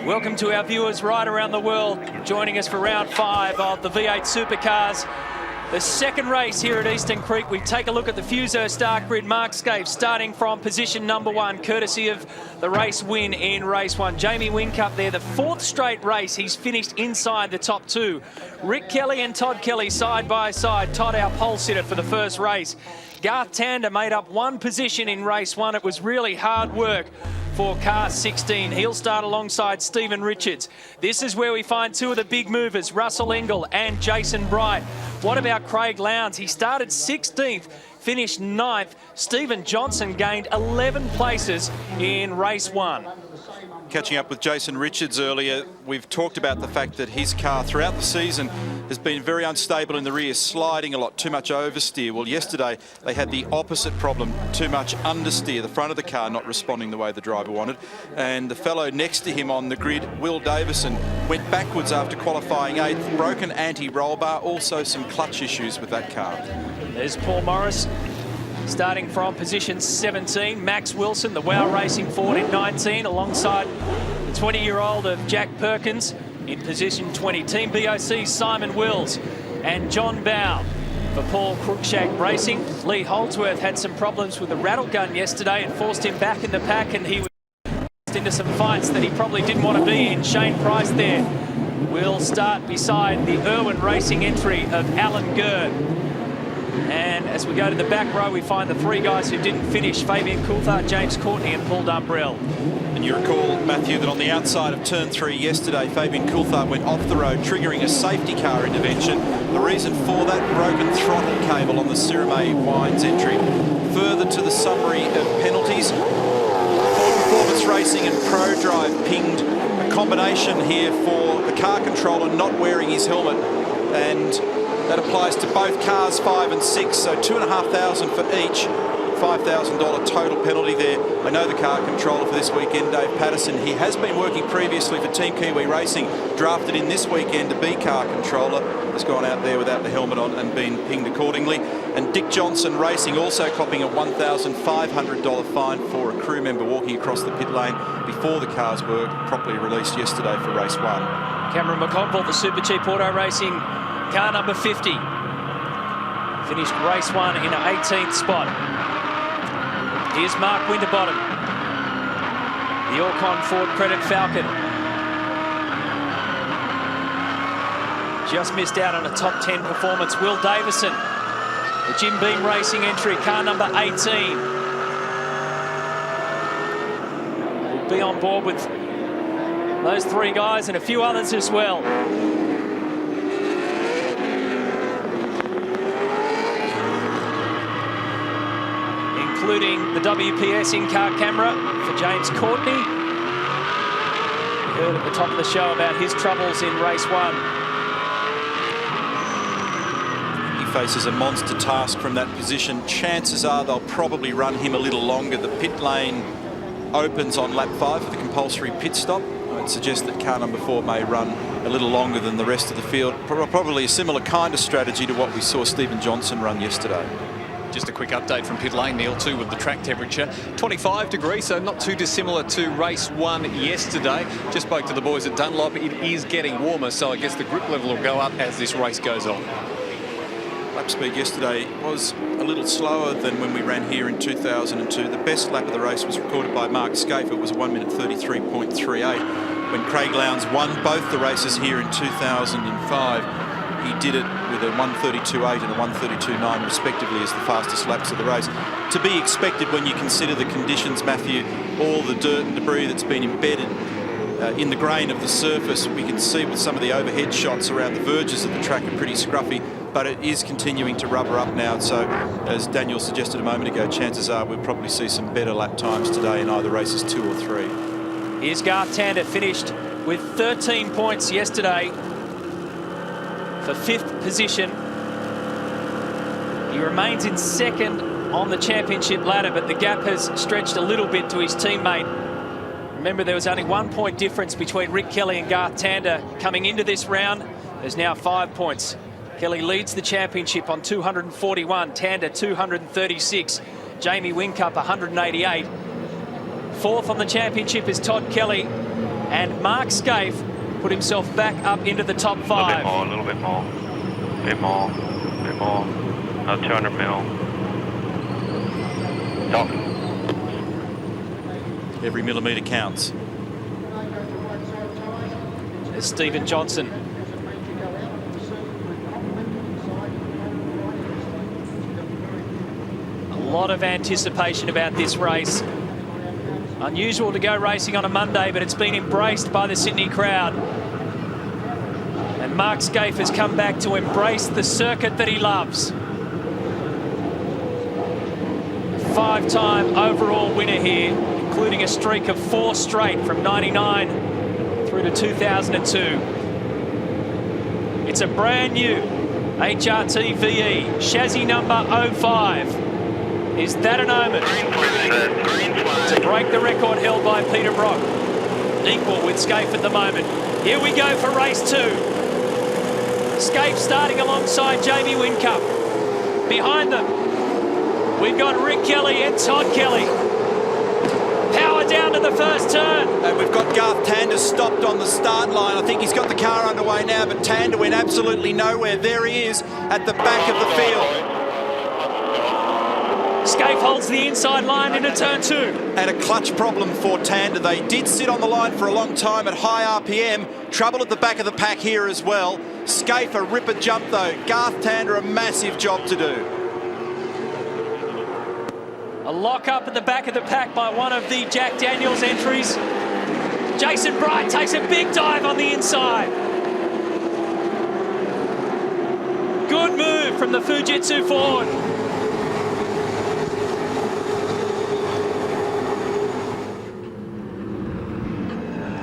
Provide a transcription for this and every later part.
Welcome to our viewers right around the world, joining us for round 5 of the V8 Supercars. The second race here at Eastern Creek. We take a look at the Fuso Start Grid markscape, starting from position number 1, courtesy of the race win in race 1. Jamie Whincup there, the 4th straight race. He's finished inside the top 2. Rick Kelly and Todd Kelly side by side. Todd, our pole sitter for the first race. Garth Tander made up 1 position in race 1. It was really hard work for car 16. He'll start alongside Stephen Richards. This is where we find 2 of the big movers, Russell Engel and Jason Bright. What about Craig Lowndes? He started 16th, finished 9th. Stephen Johnson gained 11 places in race 1. Catching up with Jason Richards earlier, we've talked about the fact that his car throughout the season has been very unstable in the rear, sliding a lot, too much oversteer. Well, yesterday they had the opposite problem, too much understeer, the front of the car not responding the way the driver wanted. And the fellow next to him on the grid, Will Davison, went backwards after qualifying 8th, broken anti-roll bar, also some clutch issues with that car. There's Paul Morris. Starting from position 17, Max Wilson, the WOW Racing Ford in 19, alongside the 20-year-old of Jack Perkins in position 20. Team BOC, Simon Wills and John Bow. For Paul Cruikshank Racing, Lee Holdsworth had some problems with the rattle gun yesterday and forced him back in the pack, and he was into some fights that he probably didn't want to be in. Shane Price there will start beside the Irwin Racing entry of Alan Gurd. And as we go to the back row, we find the 3 guys who didn't finish: Fabian Coulthard, James Courtney and Paul Dumbrell. And you recall, Matthew, that on the outside of turn 3 yesterday, Fabian Coulthard went off the road, triggering a safety car intervention. The reason for that, broken throttle cable on the Cirame Wines entry. Further to the summary of penalties, Ford Performance Racing and ProDrive pinged a combination here for the car controller not wearing his helmet, and that applies to both cars 5 and 6, so $2,500 for each, $5,000 total penalty there. I know the car controller for this weekend, Dave Patterson. He has been working previously for Team Kiwi Racing, drafted in this weekend to be car controller, has gone out there without the helmet on and been pinged accordingly. And Dick Johnson Racing also copping a $1,500 fine for a crew member walking across the pit lane before the cars were properly released yesterday for race 1. Cameron McConville, the Super Cheap Auto Racing car number 50, finished race 1 in an 18th spot. Here's Mark Winterbottom, the Orcon Ford Credit Falcon. Just missed out on a top 10 performance. Will Davison, the Jim Beam Racing entry, car number 18. Will be on board with those 3 guys and a few others as well. Including the WPS in-car camera for James Courtney. We heard at the top of the show about his troubles in race 1. He faces a monster task from that position. Chances are they'll probably run him a little longer. The pit lane opens on lap 5 for the compulsory pit stop. I'd suggest that car number 4 may run a little longer than the rest of the field. Probably a similar kind of strategy to what we saw Stephen Johnson run yesterday. Just a quick update from pit lane, Neil, too, with the track temperature. 25 degrees, so not too dissimilar to race 1 yesterday. Just spoke to the boys at Dunlop. It is getting warmer, so I guess the grip level will go up as this race goes on. Lap speed yesterday was a little slower than when we ran here in 2002. The best lap of the race was recorded by Mark Scaife. It was 1 minute 33.38. When Craig Lowndes won both the races here in 2005, he did it with a 1:32.8 and a 1:32.9 respectively as the fastest laps of the race. To be expected when you consider the conditions, Matthew, all the dirt and debris that's been embedded in the grain of the surface. We can see with some of the overhead shots around the verges of the track are pretty scruffy, but it is continuing to rubber up now. So as Daniel suggested a moment ago, chances are we'll probably see some better lap times today in either races 2 or 3. Here's Garth Tander, finished with 13 points yesterday for 5th position. He remains in 2nd on the championship ladder, but the gap has stretched a little bit to his teammate. Remember, there was only 1 point difference between Rick Kelly and Garth Tander coming into this round. There's now 5 points. Kelly leads the championship on 241, Tander 236, Jamie Whincup 188. 4th on the championship is Todd Kelly. And Mark Scaife put himself back up into the top 5. A little bit more. Another 200 mil. Top. Every millimetre counts. There's Stephen Johnson. A lot of anticipation about this race. Unusual to go racing on a Monday, but it's been embraced by the Sydney crowd. And Mark Scaife has come back to embrace the circuit that he loves. 5-time overall winner here, including a streak of 4 straight from 99 through to 2002. It's a brand new HRT VE, chassis number 05. Is that an omen to break the record held by Peter Brock? Equal with Scaife at the moment. Here we go for race 2. Scaife starting alongside Jamie Whincup. Behind them, we've got Rick Kelly and Todd Kelly. Power down to the first turn. And we've got Garth Tander stopped on the start line. I think he's got the car underway now, but Tander went absolutely nowhere. There he is at the back of the field. Scaife holds the inside line into turn 2. And a clutch problem for Tander. They did sit on the line for a long time at high RPM. Trouble at the back of the pack here as well. Scaife a ripper jump though. Garth Tander a massive job to do. A lock up at the back of the pack by one of the Jack Daniels entries. Jason Bright takes a big dive on the inside. Good move from the Fujitsu Ford.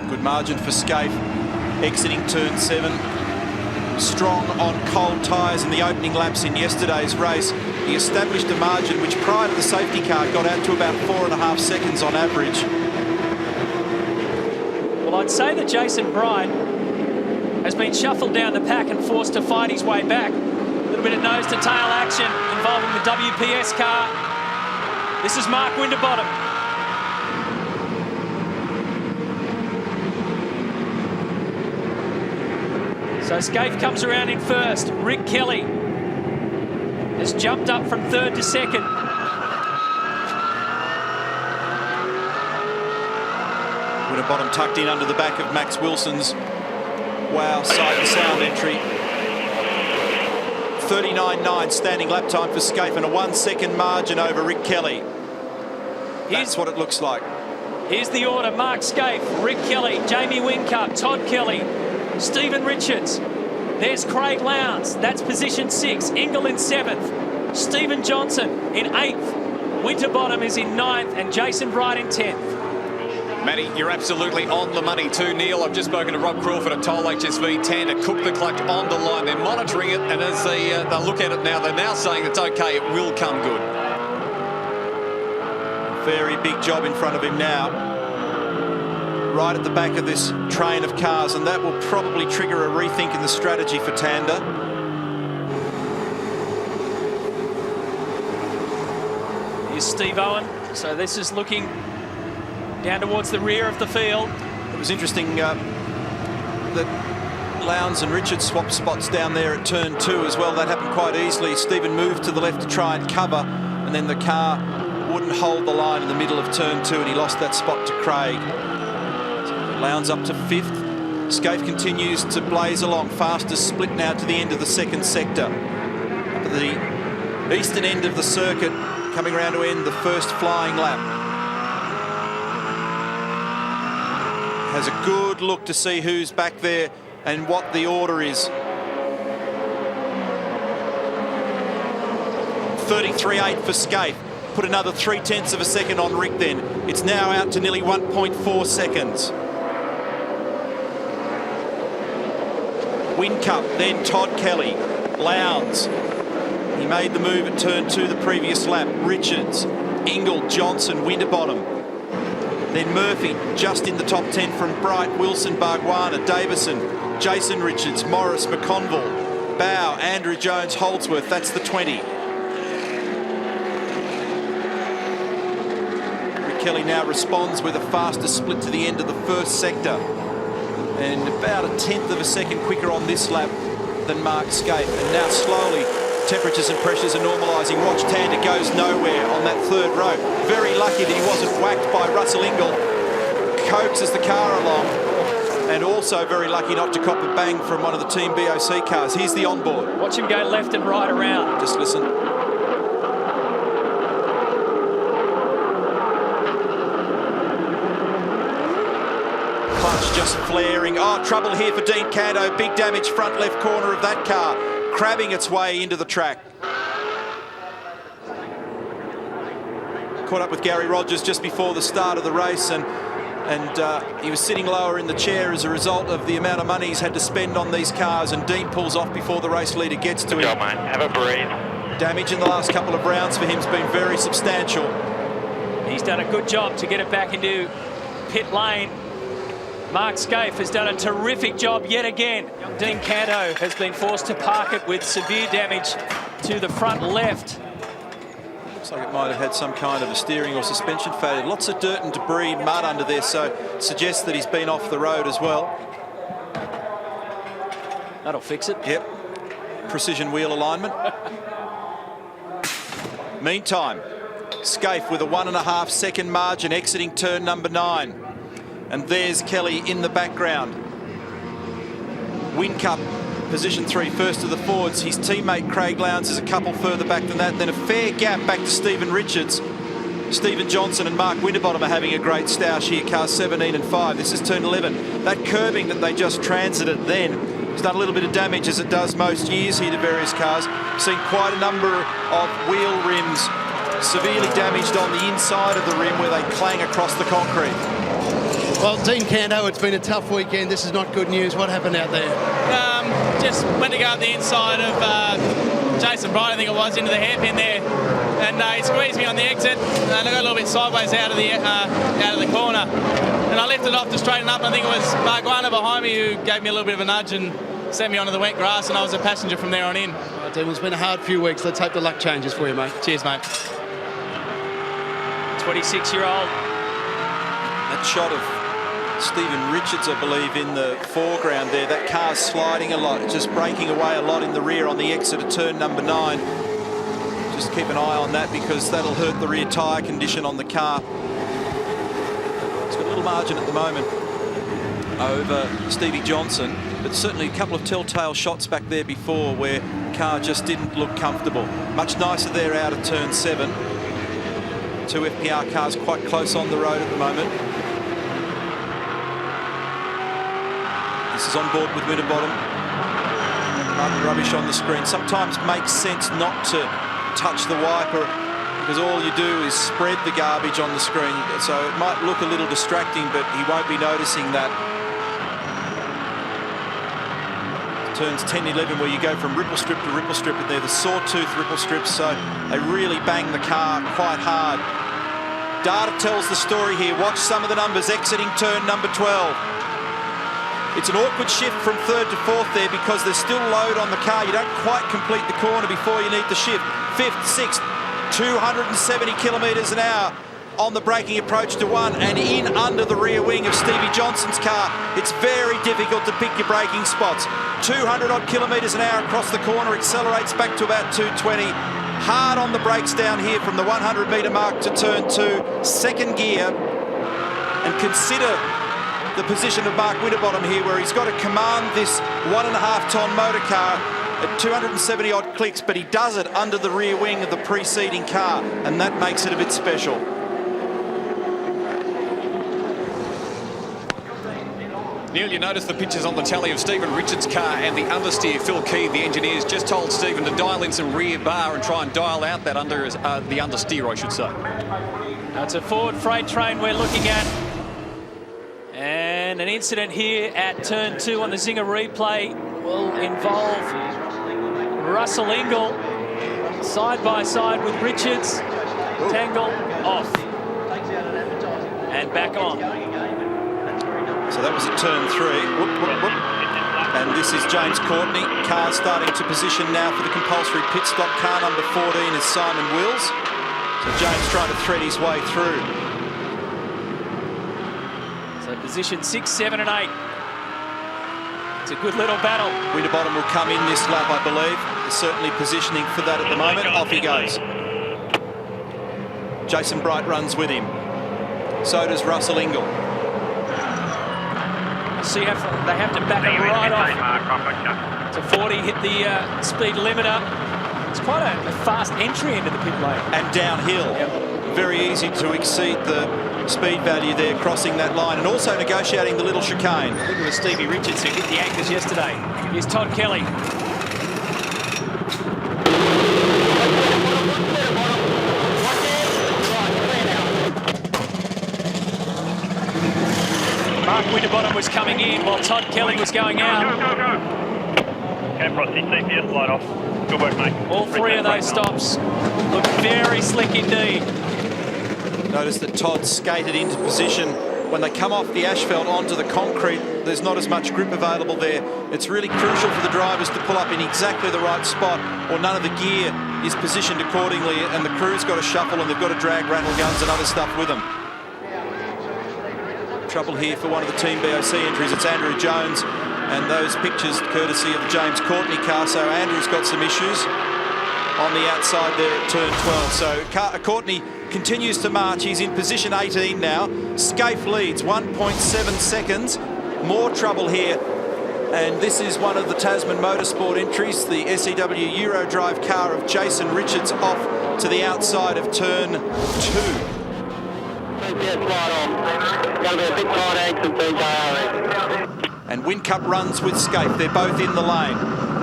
Good margin for Scaife, exiting turn 7. Strong on cold tyres in the opening laps in yesterday's race. He established a margin which prior to the safety car got out to about 4.5 seconds on average. Well, I'd say that Jason Bright has been shuffled down the pack and forced to fight his way back. A little bit of nose-to-tail action involving the WPS car. This is Mark Winterbottom. So Scaife comes around in first. Rick Kelly has jumped up from 3rd to 2nd. Winterbottom tucked in under the back of Max Wilson's wow sight and sound entry. 39.9 standing lap time for Scaife and a 1 second margin over Rick Kelly. That's what it looks like. Here's the order. Mark Scaife, Rick Kelly, Jamie Whincup, Todd Kelly, Stephen Richards. There's Craig Lowndes. That's position 6. Ingle in 7th. Stephen Johnson in 8th. Winterbottom is in 9th and Jason Bright in 10th. Matty, you're absolutely on the money too, Neil. I've just spoken to Rob Crawford at Toll HSV. Tander cooked the clutch on the line. They're monitoring it, and as they look at it now, they're now saying it's okay, it will come good. Very big job in front of him now. Right at the back of this train of cars, and that will probably trigger a rethink in the strategy for Tander. Here's Steve Owen. So this is looking down towards the rear of the field. It was interesting that Lowndes and Richards swapped spots down there at turn 2 as well. That happened quite easily. Stephen moved to the left to try and cover, and then the car wouldn't hold the line in the middle of turn 2, and he lost that spot to Craig. Lowndes up to 5th. Scaife continues to blaze along. Fastest split now to the end of the 2nd sector. Up at the eastern end of the circuit, coming around to end the first flying lap. Has a good look to see who's back there and what the order is. 33.8 for Scaife. Put another 0.3 of a second on Rick then. It's now out to nearly 1.4 seconds. Whincup, then Todd Kelly. Lowndes. He made the move at turn 2 the previous lap. Richards, Ingle, Johnson, Winterbottom. Then Murphy just in the top 10 from Bright, Wilson, Bargwanna, Davison, Jason Richards, Morris, McConville, Bow, Andrew Jones, Holdsworth. That's the 20. Kelly now responds with a faster split to the end of the first sector. And about 1/10 of a second quicker on this lap than Mark Skaife. And now slowly, temperatures and pressures are normalising. Watch Tander goes nowhere on that third row. Very lucky that he wasn't whacked by Russell Ingall. Coaxes the car along. And also very lucky not to cop a bang from one of the Team BOC cars. Here's the onboard. Watch him go left and right around. Just listen. Clutch just flaring. Oh, trouble here for Dean Canto. Big damage front left corner of that car. Crabbing its way into the track. Caught up with Gary Rogers just before the start of the race, and he was sitting lower in the chair as a result of the amount of money he's had to spend on these cars, and Dean pulls off before the race leader gets to him. Good job, mate. Have a breathe. Damage in the last couple of rounds for him has been very substantial. He's done a good job to get it back into pit lane. Mark Skaife has done a terrific job yet again. Dean Canto has been forced to park it with severe damage to the front left. Looks like it might have had some kind of a steering or suspension failure. Lots of dirt and debris, mud under there, so suggests that he's been off the road as well. That'll fix it. Yep. Precision wheel alignment. Meantime, Skaife with a 1.5 second margin exiting turn number 9. And there's Kelly in the background. Win Cup, position 3, first of the Fords. His teammate Craig Lowndes is a couple further back than that. Then a fair gap back to Stephen Richards. Stephen Johnson and Mark Winterbottom are having a great stoush here, cars 17 and 5. This is turn 11. That curbing that they just transited then has done a little bit of damage, as it does most years here to various cars. Seen quite a number of wheel rims severely damaged on the inside of the rim where they clang across the concrete. Well, Dean Canto, it's been a tough weekend. This is not good news. What happened out there? Just went to go up the inside of Jason Bright, I think it was, into the hairpin there, and he squeezed me on the exit, and I got a little bit sideways out of the corner, and I lifted off to straighten up. And I think it was Barguana behind me who gave me a little bit of a nudge and sent me onto the wet grass, and I was a passenger from there on in. Well, Dean, it's been a hard few weeks. Let's hope the luck changes for you, mate. Cheers, mate. 26-year-old. That shot of Stephen Richards, I believe, in the foreground there. That car's sliding a lot, just breaking away a lot in the rear on the exit of turn number 9. Just keep an eye on that, because that'll hurt the rear tyre condition on the car. It's got a little margin at the moment over Stevie Johnson, but certainly a couple of telltale shots back there before where the car just didn't look comfortable. Much nicer there out of turn 7. 2 FPR cars quite close on the road at the moment. This is on board with Winterbottom. Martin rubbish on the screen. Sometimes makes sense not to touch the wiper, because all you do is spread the garbage on the screen. So it might look a little distracting, but he won't be noticing that. Turns 10, 11, where you go from ripple strip to ripple strip, and they're the sawtooth ripple strips, so they really bang the car quite hard. Data tells the story here. Watch some of the numbers exiting turn number 12. It's an awkward shift from 3rd to 4th there, because there's still load on the car. You don't quite complete the corner before you need the shift. 5th, 6th, 270 kilometres an hour on the braking approach to 1, and in under the rear wing of Stevie Johnson's car. It's very difficult to pick your braking spots. 200 odd kilometres an hour across the corner, accelerates back to about 220. Hard on the brakes down here from the 100 metre mark to turn 2. Second gear, and consider the position of Mark Winterbottom here, where he's got to command this 1.5 tonne motor car at 270 odd clicks, but he does it under the rear wing of the preceding car, and that makes it a bit special. Neil, you notice the pictures on the tally of Stephen Richards' car and the understeer. Phil Key, the engineers, just told Stephen to dial in some rear bar and try and dial out that the understeer, I should say. That's a Ford freight train we're looking at. And an incident here at turn 2 on the Zinger replay will involve Russell Ingall side by side with Richards. Tangle off and back on. So that was at turn 3. Whoop, whoop, whoop. And this is James Courtney. Car starting to position now for the compulsory pit stop. Car number 14 is Simon Wills. So James trying to thread his way through. position 6, 7 and 8. It's a good little battle. Winterbottom will come in this lap, I believe. They're certainly positioning for that at the moment. Off he goes. Jason Bright runs with him. So does Russell Ingall. See if they have to back it right off to 40, hit the speed limiter. It's quite a fast entry into the pit lane. And downhill. Yep. Very easy to exceed the speed value there, crossing that line, and also negotiating the little chicane. I think it was Stevie Richards who hit the anchors yesterday. Here's Todd Kelly. Mark Winterbottom was coming in while Todd Kelly was going out. Okay, Frosty, CPS light off. Good work, mate. All three of those stops look very slick indeed. Notice that Todd skated into position. When they come off the asphalt onto the concrete, there's not as much grip available there. It's really crucial for the drivers to pull up in exactly the right spot, or none of the gear is positioned accordingly, and the crew's got to shuffle and they've got to drag rattle guns and other stuff with them. Trouble here for one of the Team BOC entries. It's Andrew Jones, and those pictures courtesy of the James Courtney car. So Andrew's got some issues on the outside there at turn 12. So Courtney continues to march. He's in position 18 now. Scaife leads 1.7 seconds. More trouble here. And this is one of the Tasman Motorsport entries, the SEW Eurodrive car of Jason Richards off to the outside of turn 2. And Whincup runs with Scaife. They're both in the lane.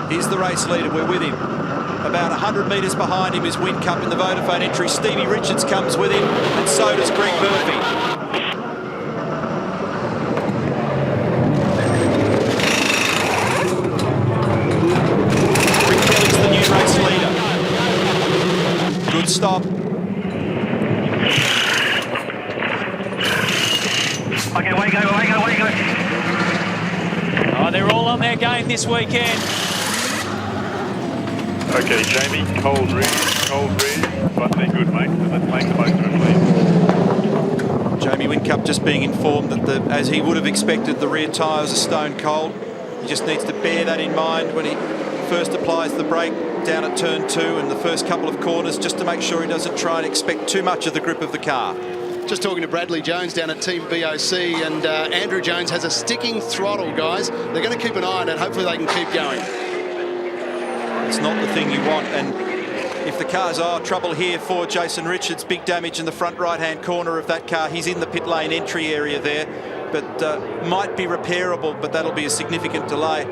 Here's the race leader. We're with him. About 100 metres behind him is Whincup in the Vodafone entry. Stevie Richards comes with him, and so does Greg Murphy. Rick Kelly's the new race leader. Good stop. Okay, away go, away go, away go. Oh, they're all on their game this weekend. Okay, Jamie, cold read, but they're good, mate. Let's make the most of it, please. Jamie Whincup just being informed that, as he would have expected, the rear tyres are stone cold. He just needs to bear that in mind when he first applies the brake down at turn 2 and the first couple of corners, just to make sure he doesn't try and expect too much of the grip of the car. Just talking to Bradley Jones down at Team BOC, and Andrew Jones has a sticking throttle, guys. They're going to keep an eye on it. Hopefully they can keep going. It's not the thing you want, and if the cars are trouble here for Jason Richards, big damage in the front right-hand corner of that car. He's in the pit lane entry area there, but might be repairable, but that'll be a significant delay.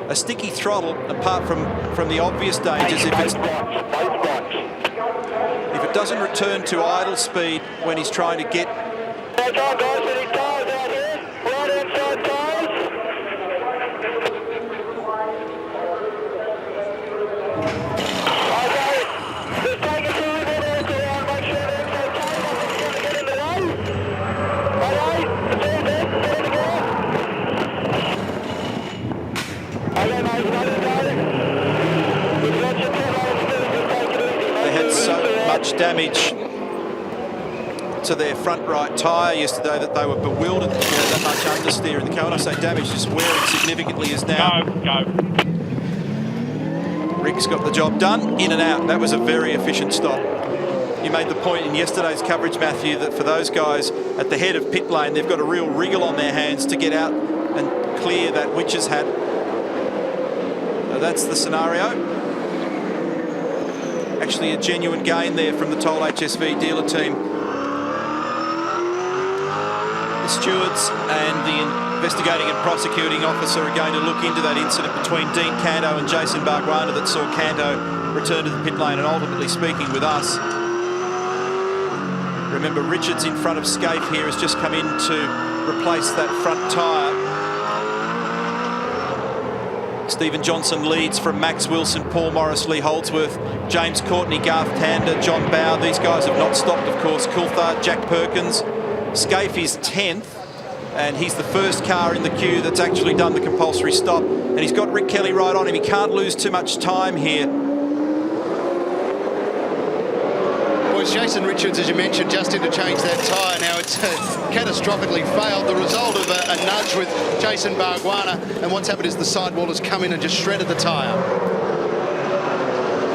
A sticky throttle, apart from the obvious dangers, if it doesn't return to idle speed when he's trying to get... damage to their front right tyre yesterday that they were bewildered that there was that much understeer in the car. When I say damage, just wearing significantly is now. Go. Rick's got the job done, in and out. That was a very efficient stop. You made the point in yesterday's coverage, Matthew, that for those guys at the head of pit lane, they've got a real wriggle on their hands to get out and clear that witch's hat. So that's the scenario. Actually a genuine gain there from the Toll HSV dealer team. The stewards and the investigating and prosecuting officer are going to look into that incident between Dean Canto and Jason Barguana that saw Canto return to the pit lane and ultimately speaking with us. Remember, Richards in front of Scaife here has just come in to replace that front tyre. Stephen Johnson leads from Max Wilson, Paul Morris, Lee Holdsworth, James Courtney, Garth Tander, John Bow. These guys have not stopped, of course. Coulthard, Jack Perkins. Scaife is 10th, and he's the first car in the queue that's actually done the compulsory stop. And he's got Rick Kelly right on him. He can't lose too much time here. Well, boys. Jason Richards, as you mentioned, just interchanged that tyre. Now it's catastrophically failed. The result of a nudge with Jason Bargwanna. And what's happened is the sidewall has come in and just shredded the tyre.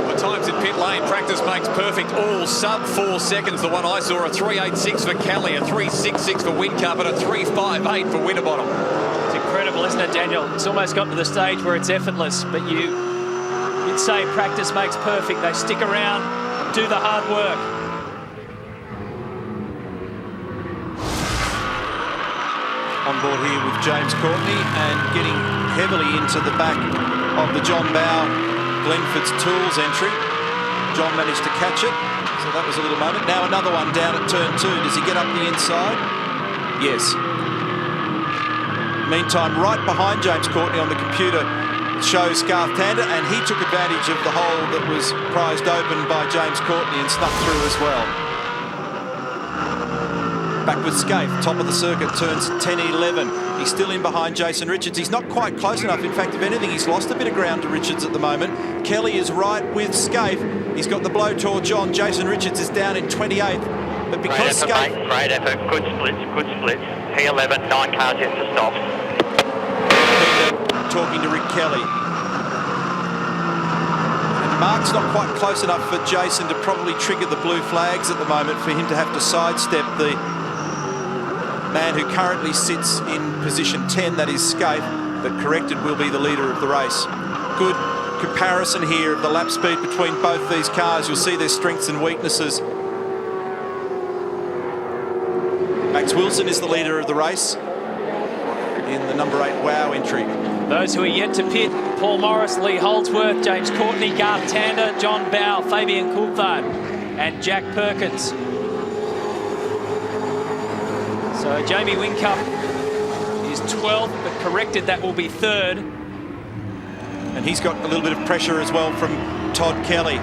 The times in pit lane, practice makes perfect. All sub 4 seconds. The one I saw, a 3.86 for Kelly, a 3.66 for Whincup, and a 3.58 for Winterbottom. It's incredible, isn't it, Daniel? It's almost got to the stage where it's effortless, but you'd say practice makes perfect. They stick around, do the hard work. On board here with James Courtney and getting heavily into the back of the John Bowe Glenford's Tools entry. John managed to catch it, so that was a little moment. Now another one down at turn 2. Does he get up the inside? Yes. Meantime, right behind James Courtney on the computer shows Garth Tander, and he took advantage of the hole that was prized open by James Courtney and snuck through as well. Back with Scaife, top of the circuit, turns 10-11. He's still in behind Jason Richards. He's not quite close enough. In fact, if anything, he's lost a bit of ground to Richards at the moment. Kelly is right with Scaife. He's got the blowtorch on. Jason Richards is down in 28th. But because Scaife... Great effort, good splits, good splits. P11, 9 cars yet to stop. Talking to Rick Kelly. And Mark's not quite close enough for Jason to probably trigger the blue flags at the moment for him to have to sidestep the man who currently sits in position 10, that is Scaife, but corrected will be the leader of the race. Good comparison here of the lap speed between both these cars. You'll see their strengths and weaknesses. Max Wilson is the leader of the race in the number 8 WOW entry. Those who are yet to pit: Paul Morris, Lee Holdsworth, James Courtney, Garth Tander, John Bowe, Fabian Coulthard and Jack Perkins. So Jamie Whincup is 12th, but corrected that will be 3rd. And he's got a little bit of pressure as well from Todd Kelly.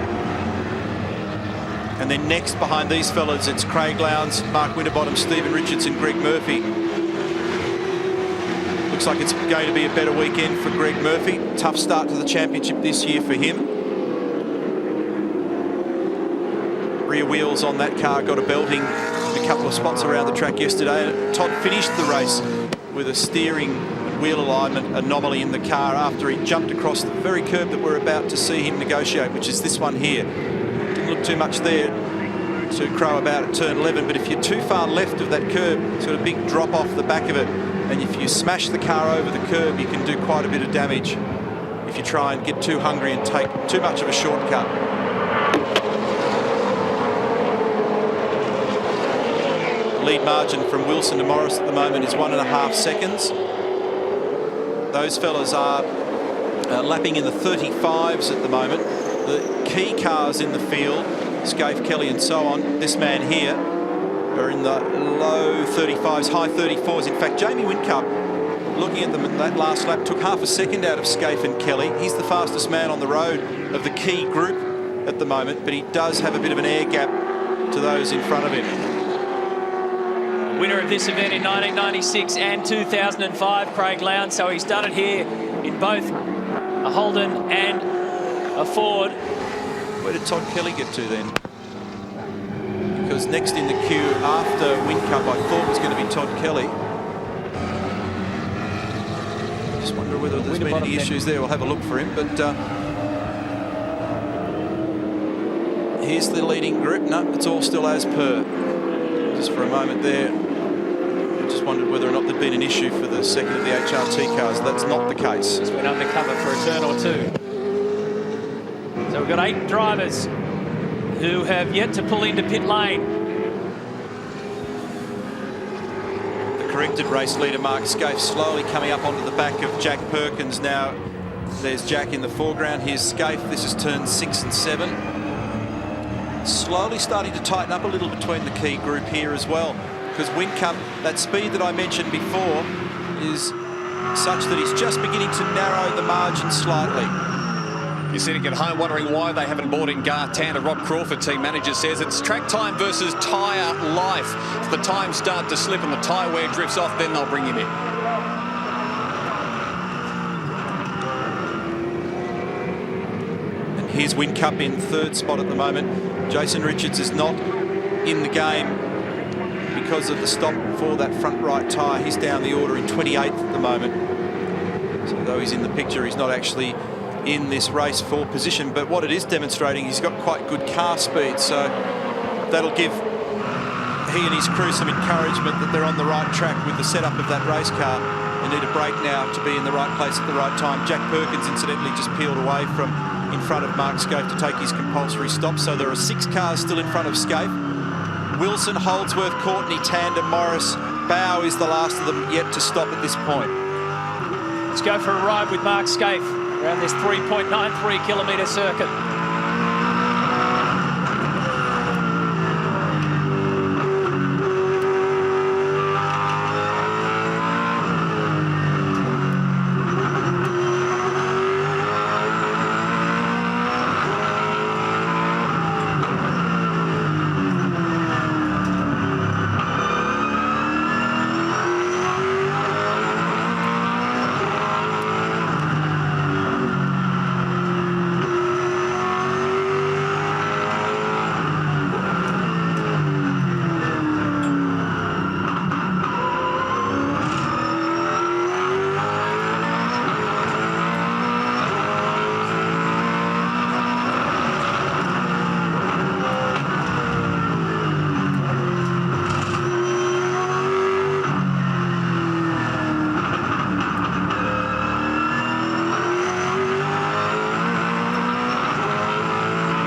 And then next behind these fellas, it's Craig Lowndes, Mark Winterbottom, Stephen Richards and Greg Murphy. Looks like it's going to be a better weekend for Greg Murphy. Tough start to the championship this year for him. Rear wheels on that car got a belting in a couple of spots around the track yesterday. Todd finished the race with a steering and wheel alignment anomaly in the car after he jumped across the very curb that we're about to see him negotiate, which is this one here. Didn't look too much there to crow about at turn 11, but if you're too far left of that curb, sort of big drop off the back of it, and if you smash the car over the curb, you can do quite a bit of damage if you try and get too hungry and take too much of a shortcut. Lead margin from Wilson to Morris at the moment is 1.5 seconds. Those fellas are lapping in the 35s at the moment. The key cars in the field, Scaife, Kelly and so on, this man here, are in the low 35s, high 34s. In fact, Jamie Whincup, looking at them in that last lap, took half a second out of Scaife and Kelly. He's the fastest man on the road of the key group at the moment, but he does have a bit of an air gap to those in front of him. Winner of this event in 1996 and 2005, Craig Lowndes. So he's done it here in both a Holden and a Ford. Where did Todd Kelly get to then? Because next in the queue after Whincup, I thought was going to be Todd Kelly. Just wonder whether there's been any issues there. We'll have a look for him. But here's the leading group. No, it's all still as per. Just for a moment there, I just wondered whether or not there'd been an issue for the second of the HRT cars. That's not the case. Just went undercover for a turn or two. So we've got 8 drivers who have yet to pull into pit lane. The corrected race leader, Mark Scaife, slowly coming up onto the back of Jack Perkins. Now there's Jack in the foreground. Here's Scaife. This is turns 6 and 7. Slowly starting to tighten up a little between the key group here as well, because Whincup, that speed that I mentioned before, is such that he's just beginning to narrow the margin slightly. You're sitting at home wondering why they haven't brought in Garth Tander. Rob Crawford, team manager, says it's track time versus tyre life. If the times start to slip and the tyre wear drifts off, then they'll bring him in. Here's Whincup in third spot at the moment. Jason Richards is not in the game because of the stop for that front right tyre. He's down the order in 28th at the moment. So though he's in the picture, he's not actually in this race for position. But what it is demonstrating, he's got quite good car speed. So that'll give he and his crew some encouragement that they're on the right track with the setup of that race car. They need a break now to be in the right place at the right time. Jack Perkins, incidentally, just peeled away from in front of Mark Scaife to take his compulsory stop. So there are 6 cars still in front of Scaife. Wilson, Holdsworth, Courtney, Tandem, Morris, Bow is the last of them yet to stop at this point. Let's go for a ride with Mark Scaife around this 3.93 kilometre circuit.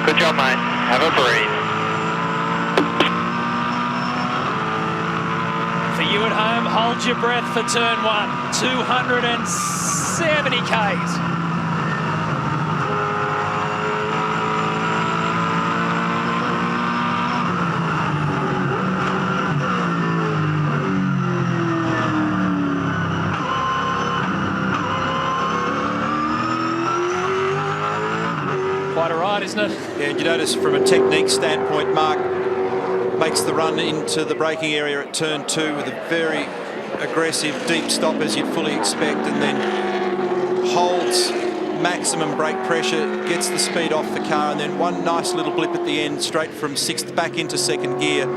Good job, mate. Have a breathe. For you at home, hold your breath for turn 1. 270 Ks. Quite a ride, isn't it? Yeah, and you notice from a technique standpoint, Mark makes the run into the braking area at turn 2 with a very aggressive deep stop as you'd fully expect, and then holds maximum brake pressure, gets the speed off the car, and then one nice little blip at the end straight from 6th back into 2nd gear.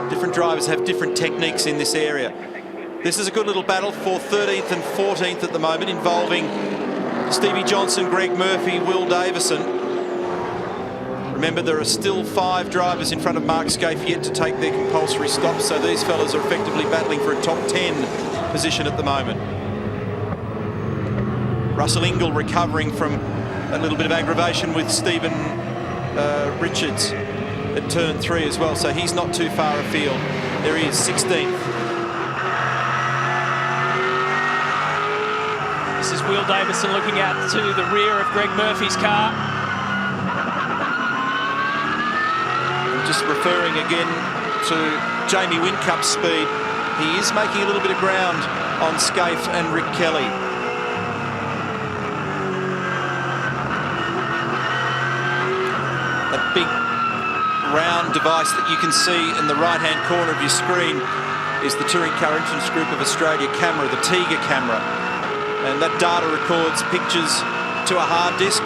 Different drivers have different techniques in this area. This is a good little battle for 13th and 14th at the moment, involving Stevie Johnson, Greg Murphy, Will Davison. Remember, there are still 5 drivers in front of Mark Scaife yet to take their compulsory stops, so these fellas are effectively battling for a top 10 position at the moment. Russell Ingall recovering from a little bit of aggravation with Stephen Richards at turn 3 as well, so he's not too far afield. There he is, 16th. This is Will Davison looking out to the rear of Greg Murphy's car. Just referring again to Jamie Whincup's speed, he is making a little bit of ground on Scaife and Rick Kelly. That big round device that you can see in the right-hand corner of your screen is the Touring Car Entrance Group of Australia camera, the TIGA camera. And that data records pictures to a hard disk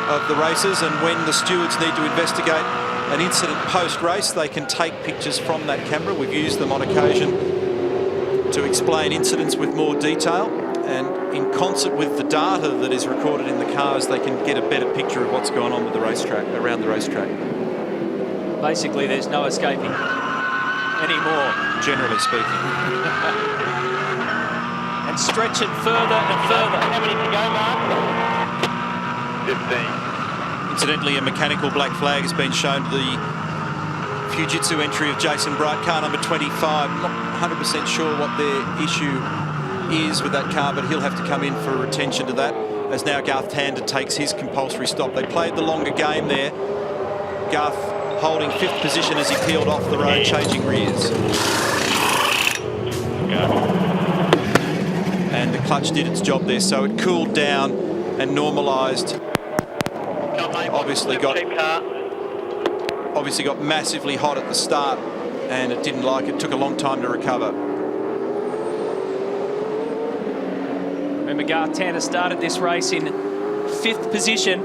of the races, and when the stewards need to investigate an incident post-race, they can take pictures from that camera. We've used them on occasion to explain incidents with more detail, and in concert with the data that is recorded in the cars, they can get a better picture of what's going on with the racetrack, around the racetrack. Basically, there's no escaping anymore, generally speaking. And stretch it further and further. How many to go, Mark? 15. Incidentally, a mechanical black flag has been shown to the Fujitsu entry of Jason Bright, car number 25. Not 100% sure what their issue is with that car, but he'll have to come in for attention to that, as now Garth Tander takes his compulsory stop. They played the longer game there. Garth holding 5th position as he peeled off the road, changing rears. And the clutch did its job there, so it cooled down and normalised. Obviously got massively hot at the start, and it didn't like it. Took a long time to recover. Remember, Garth Tander started this race in 5th position.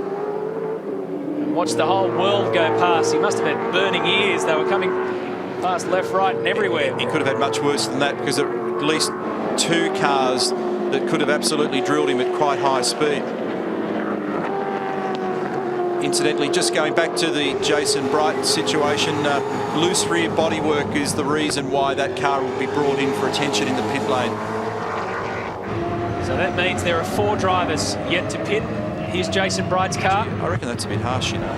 watched the whole world go past. He must have had burning ears. They were coming past left, right and everywhere. He could have had much worse than that, because there were at least 2 cars that could have absolutely drilled him at quite high speed. Incidentally, just going back to the Jason Bright situation, loose rear bodywork is the reason why that car will be brought in for attention in the pit lane. So that means there are 4 drivers yet to pit. Here's Jason Bright's car. I reckon that's a bit harsh, you know.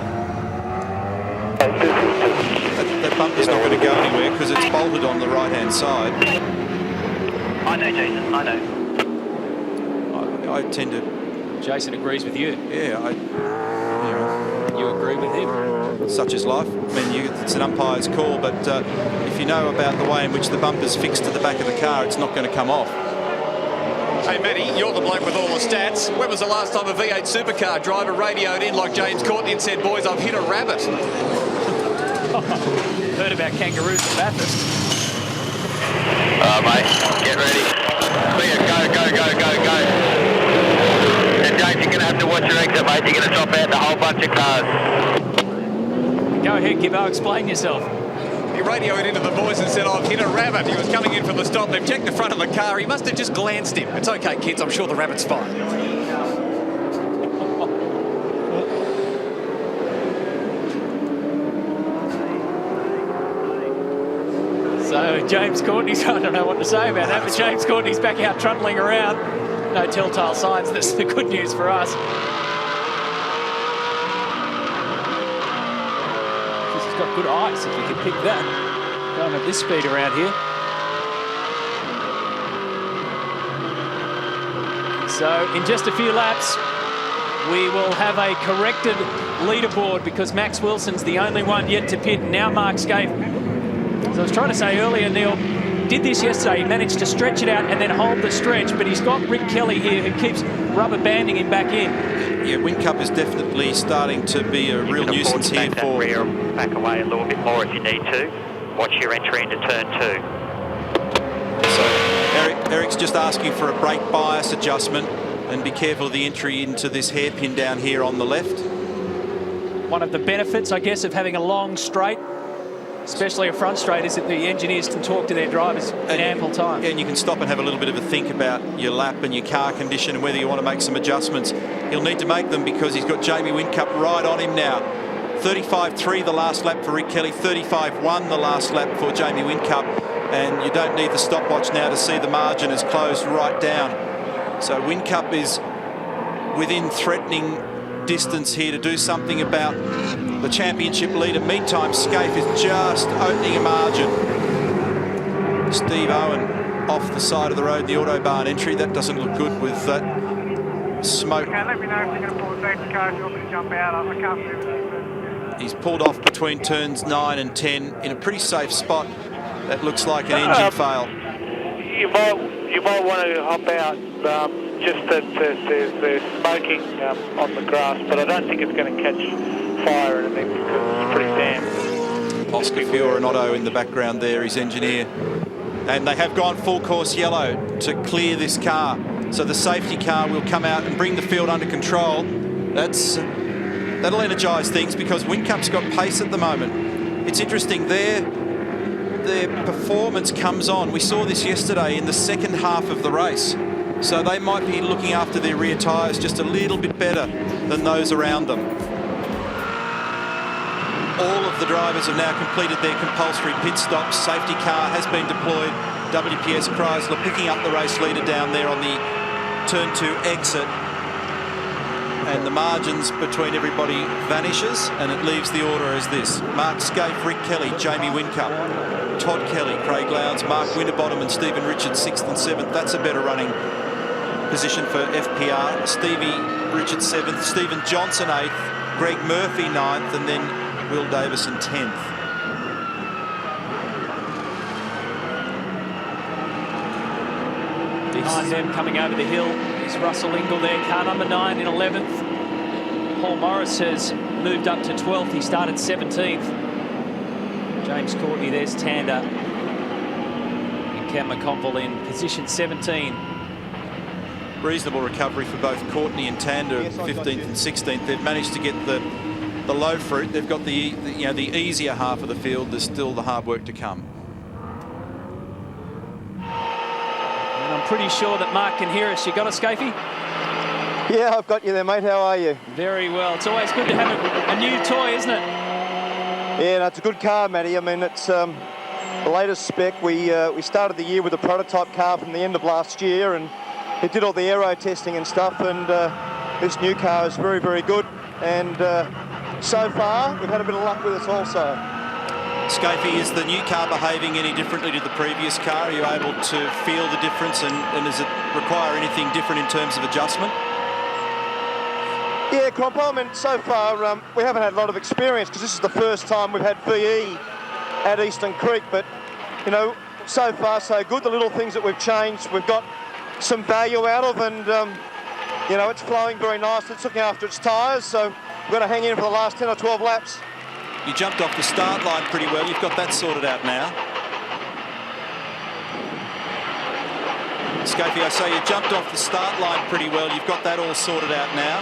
That bumper's not going to go anywhere because it's bolted on the right-hand side. I know, Jason, I know. I tend to... Jason agrees with you. Yeah, You agree with him? such is life. I mean, it's an umpire's call, but if you know about the way in which the bumper's fixed to the back of the car, it's not going to come off. Hey, Matty, you're the bloke with all the stats. When was the last time a V8 supercar driver radioed in like James Courtney and said, boys, I've hit a rabbit? Heard about kangaroos at Bathurst. Mate, get ready. Clear, go. And James, you're going to have to watch your exit, mate. You're going to drop out the whole bunch of cars. Go ahead, Gibbo, explain yourself. He radioed into the boys and said, I've hit a rabbit. He was coming in from the stop. They've checked the front of the car. He must have just glanced him. It's okay, kids. I'm sure the rabbit's fine. So James Courtney's, I don't know what to say about that, but James Courtney's back out trundling around. No telltale signs. That's the good news for us. He's got good eyes, if you can pick that. Going at this speed around here. So in just a few laps, we will have a corrected leaderboard because Max Wilson's the only one yet to pit. Now Mark Scaife. So I was trying to say earlier, Neil did this yesterday. He managed to stretch it out and then hold the stretch, but he's got Rick Kelly here who keeps rubber banding him back in. Yeah, Whincup is definitely starting to be a real nuisance here for... Rear back away a little bit more if you need to. Watch your entry into turn 2. So Eric's just asking for a brake bias adjustment, and be careful of the entry into this hairpin down here on the left. One of the benefits, I guess, of having a long straight, especially a front straight, is that the engineers can talk to their drivers in ample time. And you can stop and have a little bit of a think about your lap and your car condition and whether you want to make some adjustments. He'll need to make them because he's got Jamie Whincup right on him now. 35.3 the last lap for Rick Kelly, 35.1 the last lap for Jamie Whincup, and you don't need the stopwatch now to see the margin has closed right down. So Whincup is within threatening distance here to do something about the championship leader. Meantime, Scaife is just opening a margin. Steve Owen off the side of the road, the Autobahn entry. That doesn't look good with that smoke. Okay, let me know if you're going to pull the safety car, if you want me to jump out. I can't move it. He's pulled off between turns 9 and 10 in a pretty safe spot. That looks like an engine fail. You might want to hop out, just that there's smoking on the grass, but I don't think it's going to catch fire or anything because it's pretty damp. Oscar Fiorinotto in the background there, his engineer. And they have gone full course yellow to clear this car. So the safety car will come out and bring the field under control. That'll energise things because Whincup's got pace at the moment. It's interesting, their performance comes on. We saw this yesterday in the second half of the race. So they might be looking after their rear tyres just a little bit better than those around them. All of the drivers have now completed their compulsory pit stops. Safety car has been deployed. WPS Chrysler picking up the race leader down there on the turn 2 exit. And the margins between everybody vanishes, and it leaves the order as this. Mark Scaife, Rick Kelly, Jamie Whincup, Todd Kelly, Craig Lowndes, Mark Winterbottom and Stephen Richards 6th and 7th. That's a better running position for FPR. Stevie Richards 7th, Stephen Johnson 8th, Greg Murphy 9th, and then Will Davison 10th. Behind them, coming over the hill, is Russell Ingall there, car number 9 in 11th. Paul Morris has moved up to 12th. He started 17th. James Courtney, there's Tander. And Cam McConville in position 17. Reasonable recovery for both Courtney and Tander, 15th and 16th. They've managed to get the the low fruit. They've got the easier half of the field. There's still the hard work to come. And I'm pretty sure that Mark can hear us. You got us, Scafey? Yeah, I've got you there, mate. How are you? Very well. It's always good to have a new toy, isn't it? Yeah, no, it's a good car, Matty. I mean, it's the latest spec. We started the year with a prototype car from the end of last year, and it did all the aero testing and stuff, and this new car is very, very good. And so far, we've had a bit of luck with it also. Scafey, is the new car behaving any differently to the previous car? Are you able to feel the difference, and does it require anything different in terms of adjustment? Yeah, Crompo, I mean, so far we haven't had a lot of experience because this is the first time we've had VE at Eastern Creek, but, you know, so far so good. The little things that we've changed, we've got some value out of, and, you know, it's flowing very nicely. It's looking after its tyres, so we've got to hang in for the last 10 or 12 laps. You jumped off the start line pretty well. You've got that sorted out now. Scafey, I say you jumped off the start line pretty well. You've got that all sorted out now.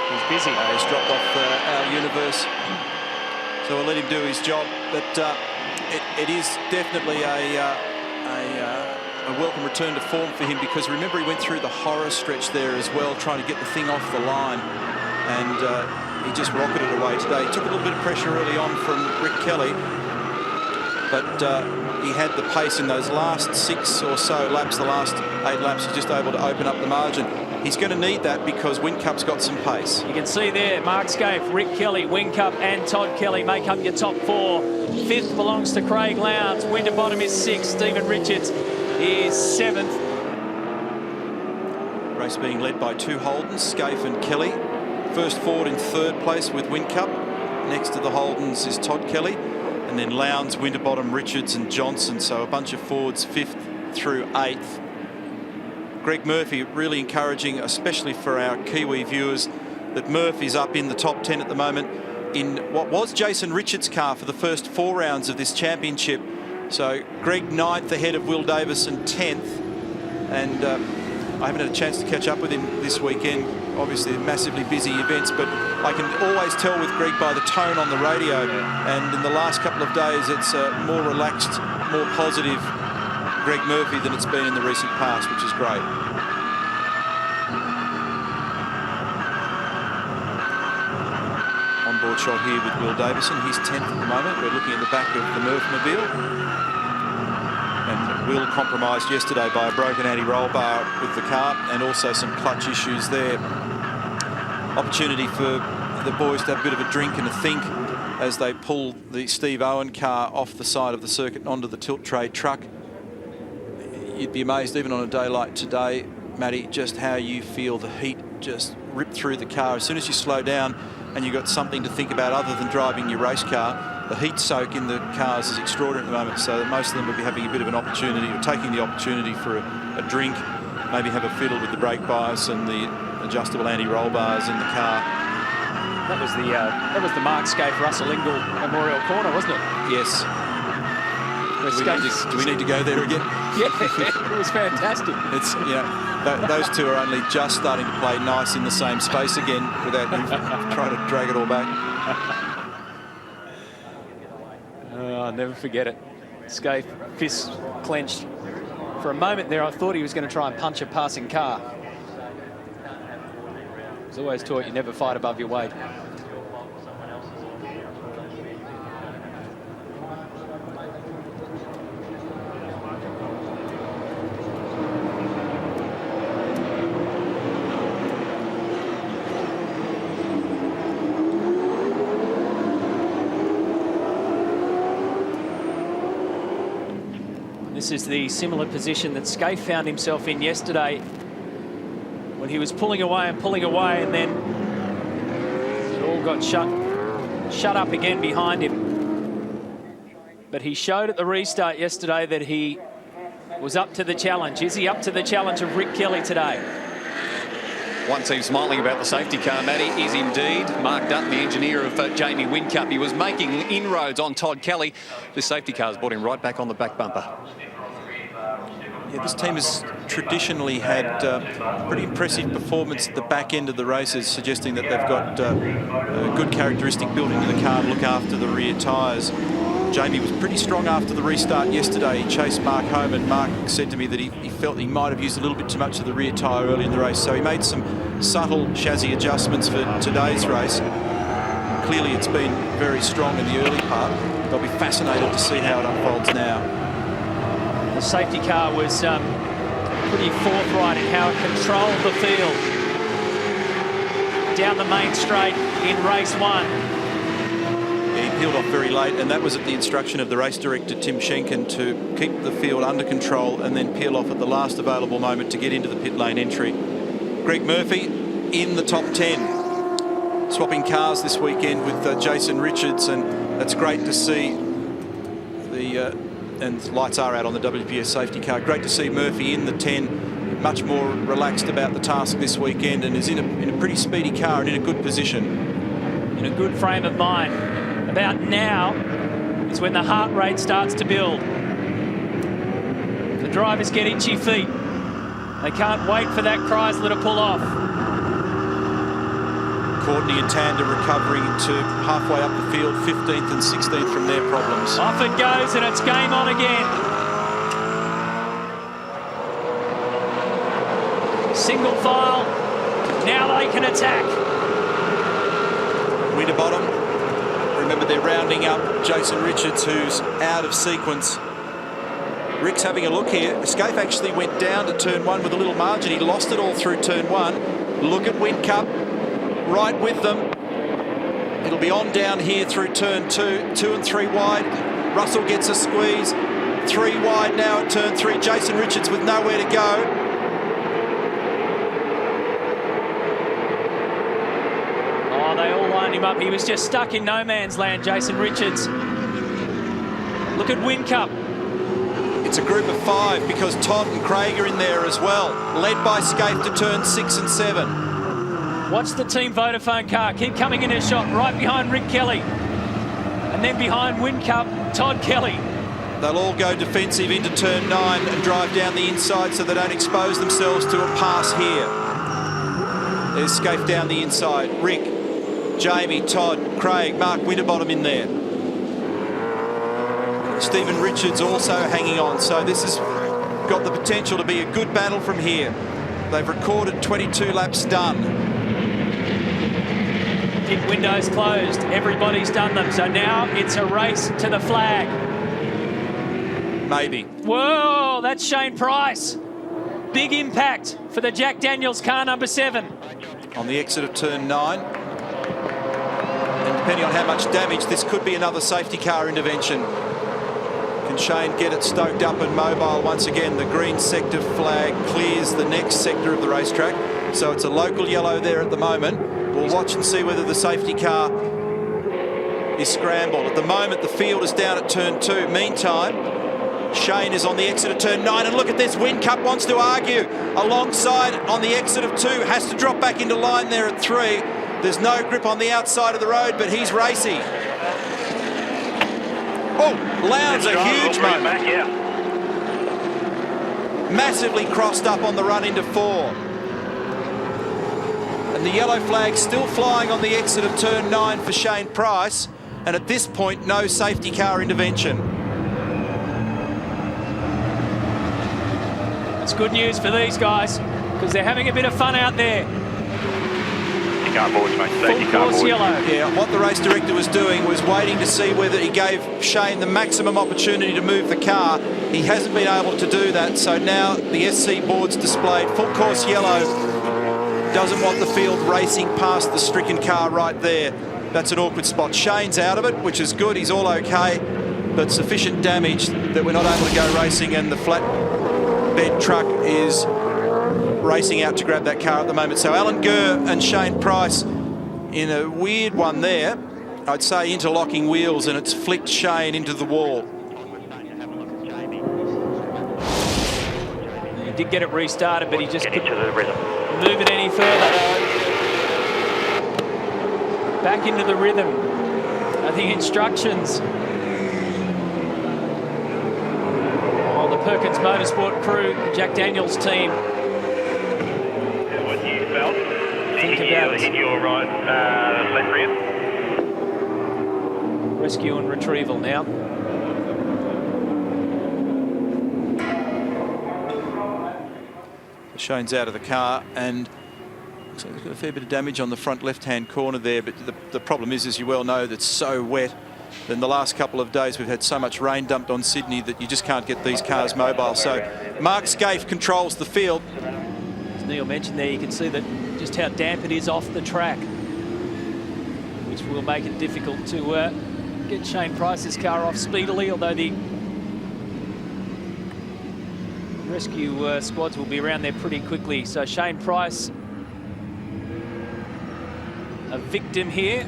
He's busy. He's dropped off our universe. So we'll let him do his job. But it is definitely a welcome return to form for him, because remember, he went through the horror stretch there as well, trying to get the thing off the line. And he just rocketed away today. He took a little bit of pressure early on from Rick Kelly, but he had the pace in those last 6 or so laps, the last 8 laps. He's just able to open up the margin. He's going to need that because Wingcup's got some pace. You can see there, Mark Scaife, Rick Kelly, Wingcup and Todd Kelly make up your top 4. 5th belongs to Craig Lowndes. Winterbottom is 6th. Stephen Richards is 7th. Race being led by 2 Holdens, Scaife and Kelly. First forward in 3rd place with Wingcup. Next to the Holdens is Todd Kelly. And then Lowndes, Winterbottom, Richards and Johnson. So a bunch of forwards 5th through 8th. Greg Murphy really encouraging, especially for our Kiwi viewers, that Murphy is up in the top 10 at the moment in what was Jason Richards' car for the first 4 rounds of this championship. So Greg 9th ahead of Will Davison 10th. And I haven't had a chance to catch up with him this weekend. Obviously, massively busy events, but I can always tell with Greg by the tone on the radio. And in the last couple of days, it's a more relaxed, more positive Greg Murphy than it's been in the recent past, which is great. On-board shot here with Will Davison. He's 10th at the moment. We're looking at the back of the Murph-mobile. And Will compromised yesterday by a broken anti-roll bar with the car and also some clutch issues there. Opportunity for the boys to have a bit of a drink and a think as they pull the Steve Owen car off the side of the circuit onto the tilt tray truck. You'd be amazed, even on a day like today, Matty, just how you feel the heat just rip through the car. As soon as you slow down and you've got something to think about other than driving your race car, the heat soak in the cars is extraordinary at the moment, so most of them will be having a bit of an opportunity, or taking the opportunity for a drink, maybe have a fiddle with the brake bias and the adjustable anti-roll bars in the car. That was the Mark Scaife Russell Ingall Memorial Corner, wasn't it? Yes. Do we need to go there again? Yeah, it was fantastic. It's, you know, those two are only just starting to play nice in the same space again without you trying to drag it all back. I'll never forget it. Scaife, fists clenched. For a moment there, I thought he was going to try and punch a passing car. I was always taught you never fight above your weight. This is the similar position that Scaife found himself in yesterday when he was pulling away, and then it all got shut up again behind him. But he showed at the restart yesterday that he was up to the challenge. Is he up to the challenge of Rick Kelly today? One team smiling about the safety car, Matty, is indeed Mark Dutton, the engineer of Jamie Wingcup. He was making inroads on Todd Kelly. The safety car's brought him right back on the back bumper. Yeah, this team has traditionally had pretty impressive performance at the back end of the races, suggesting that they've got a good characteristic built into the car to look after the rear tyres. Jamie was pretty strong after the restart yesterday. He chased Mark home, and Mark said to me that he felt he might have used a little bit too much of the rear tyre early in the race, so he made some subtle chassis adjustments for today's race. Clearly it's been very strong in the early part. They'll be fascinated to see how it unfolds now. The safety car was pretty forthright in how it controlled the field down the main straight in race 1. Yeah, he peeled off very late, and that was at the instruction of the race director, Tim Schenken, to keep the field under control and then peel off at the last available moment to get into the pit lane entry. Greg Murphy in the top 10, swapping cars this weekend with Jason Richards, and that's great to see. And lights are out on the WPS safety car. Great to see Murphy in the 10, much more relaxed about the task this weekend, and is in a pretty speedy car and in a good position. In a good frame of mind. About now is when the heart rate starts to build. The drivers get itchy feet. They can't wait for that Chrysler to pull off. Courtney and Tander recovering to halfway up the field, 15th and 16th from their problems. Off it goes, and it's game on again. Single file. Now they can attack. Winterbottom. Remember, they're rounding up Jason Richards, who's out of sequence. Rick's having a look here. Scaife actually went down to turn 1 with a little margin. He lost it all through turn 1. Look at Whincup, right with them. It'll be on down here through turn 2. 2 and 3 wide. Russell gets a squeeze. 3 wide now at turn 3. Jason Richards with nowhere to go. Oh, they all lined him up. He was just stuck in no man's land, Jason Richards. Look at Whincup. It's a group of 5 because Todd and Craig are in there as well, led by Scaife to turn 6 and 7. Watch the Team Vodafone car keep coming in a shot right behind Rick Kelly, and then behind Whincup, Todd Kelly. They'll all go defensive into turn 9 and drive down the inside so they don't expose themselves to a pass here. There's Scaife down the inside. Rick, Jamie, Todd, Craig, Mark Winterbottom in there. Stephen Richards also hanging on, so this has got the potential to be a good battle from here. They've recorded 22 laps done. Pit windows closed. Everybody's done them, so now it's a race to the flag. Maybe. Whoa, that's Shane Price. Big impact for the Jack Daniels car number 7. On the exit of turn 9. And depending on how much damage, this could be another safety car intervention. Can Shane get it stoked up and mobile once again? The green sector flag clears the next sector of the racetrack. So it's a local yellow there at the moment. We'll watch and see whether the safety car is scrambled. At the moment, the field is down at turn 2. Meantime, Shane is on the exit of turn 9. And look at this, Whincup wants to argue. Alongside on the exit of 2, has to drop back into line there at 3. There's no grip on the outside of the road, but he's racy. Oh, Lowndes a huge moment. Massively crossed up on the run into 4. And the yellow flag still flying on the exit of turn 9 for Shane Price. And at this point, no safety car intervention. It's good news for these guys because they're having a bit of fun out there. Car boards, mate. Safety Full car course boards. yellow. Yeah, what the race director was doing was waiting to see whether he gave Shane the maximum opportunity to move the car. He hasn't been able to do that, so now the SC board's displayed. Full course yellow. Doesn't want the field racing past the stricken car right there. That's an awkward spot. Shane's out of it, which is good. He's all okay, but sufficient damage that we're not able to go racing, and the flatbed truck is racing out to grab that car at the moment. So Alan Gurr and Shane Price in a weird one there. I'd say interlocking wheels, and it's flicked Shane into the wall. He did get it restarted, but he just couldn't move it any further. Back into the rhythm. I think instructions. Oh, the Perkins Motorsport crew, Jack Daniels' team. What you felt? Think about in your right left rear. rescue and retrieval now. Shane's out of the car, and so he's got a fair bit of damage on the front left-hand corner there, but the problem is, as you well know, that's so wet. In the last couple of days, we've had so much rain dumped on Sydney that you just can't get these cars mobile. So Mark Scaife controls the field. As Neil mentioned there, you can see that just how damp it is off the track, which will make it difficult to get Shane Price's car off speedily, although the rescue squads will be around there pretty quickly. So Shane Price, a victim here.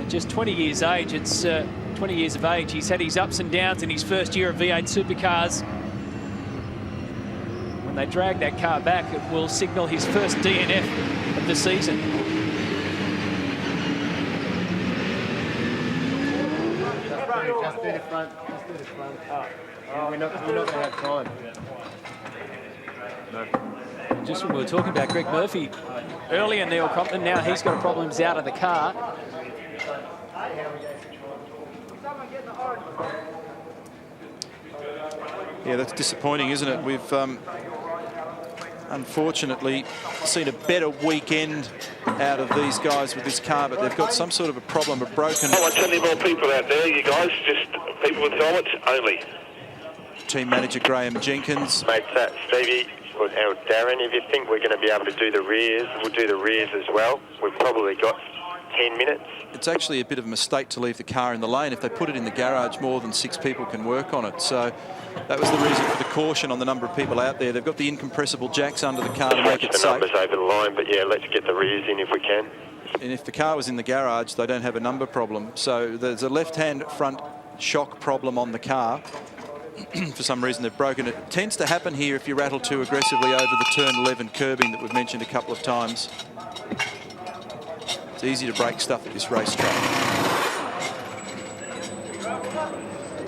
At just 20 years age, it's 20 years of age. He's had his ups and downs in his first year of V8 Supercars. When they drag that car back, it will signal his first DNF of the season. Just do the front. We're not going to have time. Just when we were talking about Greg Murphy earlier, Neil Compton, now he's got problems out of the car. Yeah, that's disappointing, isn't it? We've unfortunately seen a better weekend out of these guys with this car, but they've got some sort of a problem, a broken... I want 20 more people out there, you guys, just people with helmets only. Team manager Graham Jenkins. Mate, Stevie, or Darren, if you think we're going to be able to do the rears, we'll do the rears as well. We've probably got 10 minutes. It's actually a bit of a mistake to leave the car in the lane. If they put it in the garage, more than 6 people can work on it. So that was the reason for the caution on the number of people out there. They've got the incompressible jacks under the car to make it safe. The numbers over the line, but yeah, let's get the rears in if we can. And if the car was in the garage, they don't have a number problem. So there's a left-hand front shock problem on the car. For some reason, they've broken it. It tends to happen here if you rattle too aggressively over the turn 11 curbing that we've mentioned a couple of times. It's easy to break stuff at this racetrack.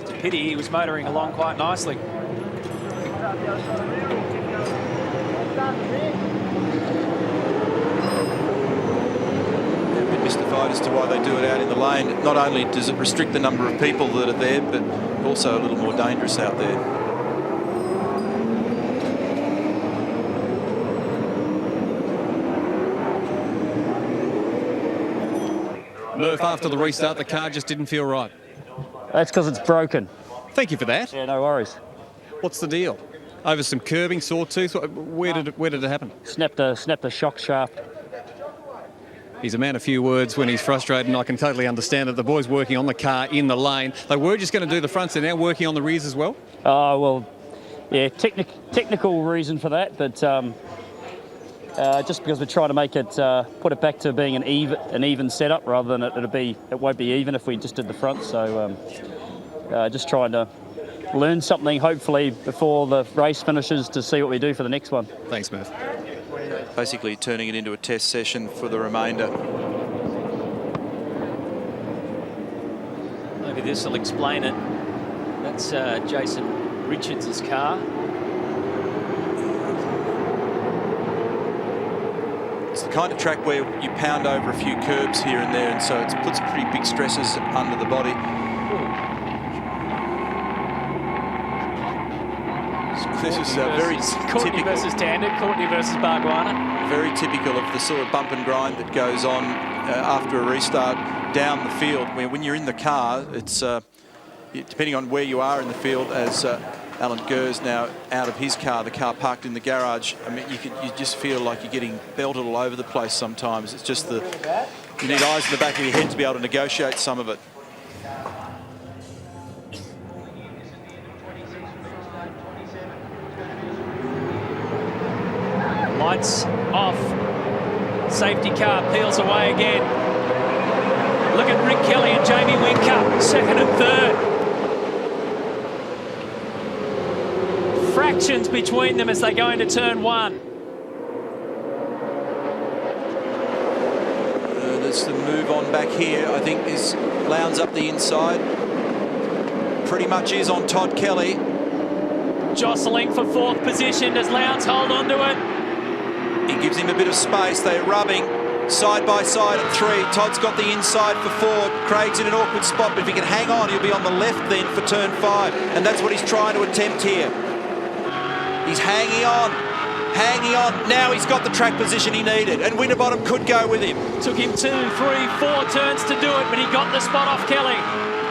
It's a pity, he was motoring along quite nicely. A bit mystified as to why they do it out in the lane. Not only does it restrict the number of people that are there, but also a little more dangerous out there. Murph, after the restart, the car just didn't feel right. That's because it's broken. Thank you for that. Yeah, no worries. What's the deal? Over some curbing, sawtooth? Where did it happen? Snapped a shock shaft. He's a man of few words when he's frustrated, and I can totally understand it. The boys working on the car in the lane. They were just going to do the fronts, they're now working on the rears as well? Well, yeah, technical reason for that, but just because we're trying to make it, put it back to being an even setup rather than it won't be even if we just did the front. So just trying to learn something, hopefully, before the race finishes to see what we do for the next one. Thanks, Murph. Basically turning it into a test session for the remainder. Maybe this will explain it. That's Jason Richards' car. It's the kind of track where you pound over a few curbs here and there, and so it puts pretty big stresses under the body. This is very Courtney versus Tander, Courtney versus Bargwanna. Very typical of the sort of bump and grind that goes on after a restart down the field. When you're in the car, it's depending on where you are in the field, as Alan Gers now out of his car, the car parked in the garage. I mean, you just feel like you're getting belted all over the place sometimes. It's just you need eyes in the back of your head to be able to negotiate some of it. Lights off. Safety car peels away again. Look at Rick Kelly and Jamie Whincup, second and third. Fractions between them as they go into turn one. as the move on back here, I think, is Lowndes up the inside. Pretty much is on Todd Kelly. Jostling for 4th position. Does Lowndes hold on to it? He gives him a bit of space. They're rubbing side by side at 3. Todd's got the inside for 4. Craig's in an awkward spot, but if he can hang on, he'll be on the left then for turn 5. And that's what he's trying to attempt here. He's hanging on. Hanging on. Now he's got the track position he needed, and Winterbottom could go with him. Took him 2, 3, 4 turns to do it, but he got the spot off Kelly.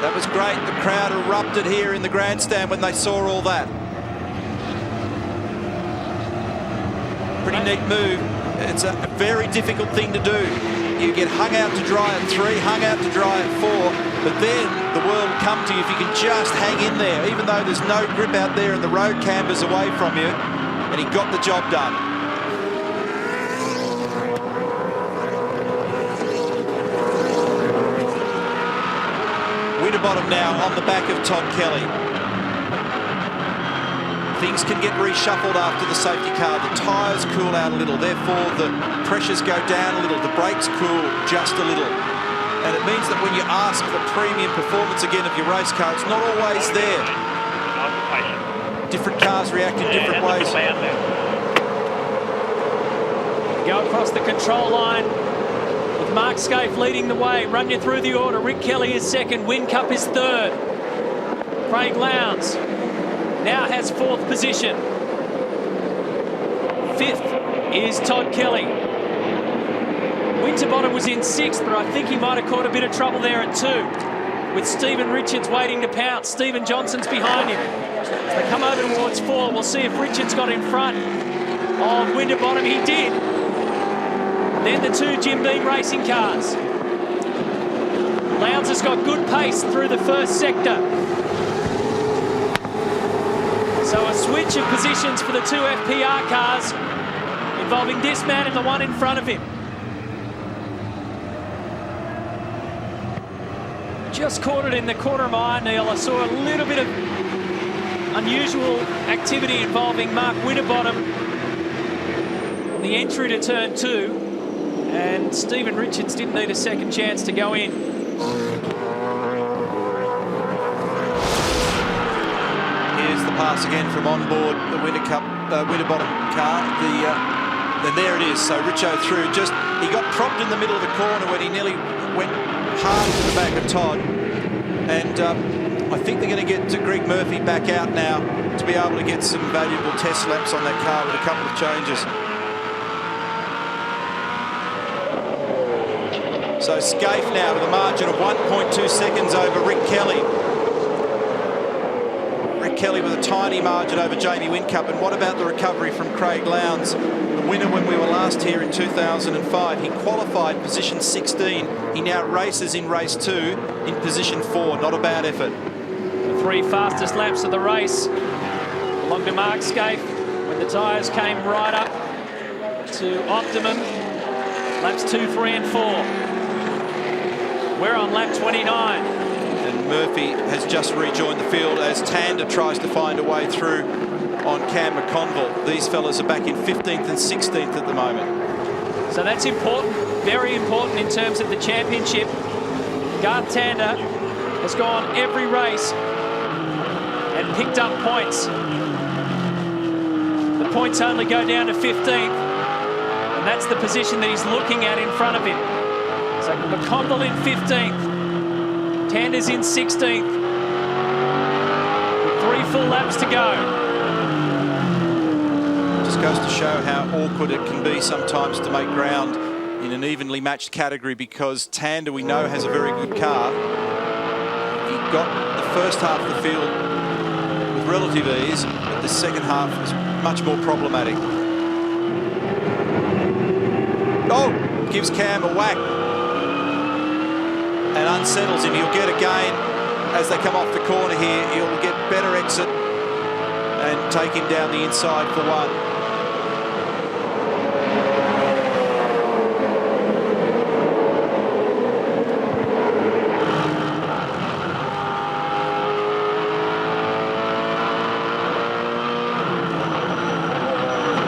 That was great. The crowd erupted here in the grandstand when they saw all that. Pretty neat move. It's a very difficult thing to do. You get hung out to dry at 3, hung out to dry at 4, but then the world will come to you if you can just hang in there, even though there's no grip out there and the road cambers away from you. And he got the job done. Winterbottom now on the back of Todd Kelly. Things can get reshuffled after the safety car. The tyres cool out a little, therefore the pressures go down a little, the brakes cool just a little. And it means that when you ask for premium performance again of your race car, it's not always there. Different cars react in different ways. Go across the control line with Mark Scaife leading the way. Run you through the order. Rick Kelly is 2nd. Whincup is 3rd. Craig Lowndes now has 4th position. 5th is Todd Kelly. Winterbottom was in 6th, but I think he might have caught a bit of trouble there at 2. With Stephen Richards waiting to pounce. Stephen Johnson's behind him. As they come over towards 4, we'll see if Richards got in front of Winterbottom. He did. Then the 2 Jim Beam racing cars. Lowndes has got good pace through the 1st sector. So a switch of positions for the 2 FPR cars involving this man and the one in front of him. Just caught it in the corner of my eye, Neil. I saw a little bit of unusual activity involving Mark Winterbottom on the entry to turn 2. And Stephen Richards didn't need a second chance to go in. Here's the pass again from on board the Winterbottom car. Then there it is. So Richo through. He got propped in the middle of the corner when he nearly went hard into the back of Todd. And I think they're going to get Greg Murphy back out now to be able to get some valuable test laps on that car with a couple of changes. So Scaife now with a margin of 1.2 seconds over Rick Kelly. Rick Kelly with a tiny margin over Jamie Whincup. And what about the recovery from Craig Lowndes, the winner when we were last here in 2005? He qualified position 16. He now races in race 2 in position 4. Not a bad effort. The 3 fastest laps of the race belong to Mark Scaife when the tyres came right up to optimum. Laps 2, 3 and 4. We're on lap 29. And Murphy has just rejoined the field as Tander tries to find a way through on Cam McConville. These fellas are back in 15th and 16th at the moment. So that's important, very important in terms of the championship. Garth Tander has gone every race and picked up points. The points only go down to 15th, and that's the position that he's looking at in front of him. So McConville in 15th, Tander's in 16th. 3 full laps to go. Just goes to show how awkward it can be sometimes to make ground in an evenly matched category, because Tander, we know, has a very good car. He got the first half of the field with relative ease, but the second half was much more problematic. Oh, gives Cam a whack and unsettles him. He'll get a gain as they come off the corner here. He'll get better exit and take him down the inside for 1.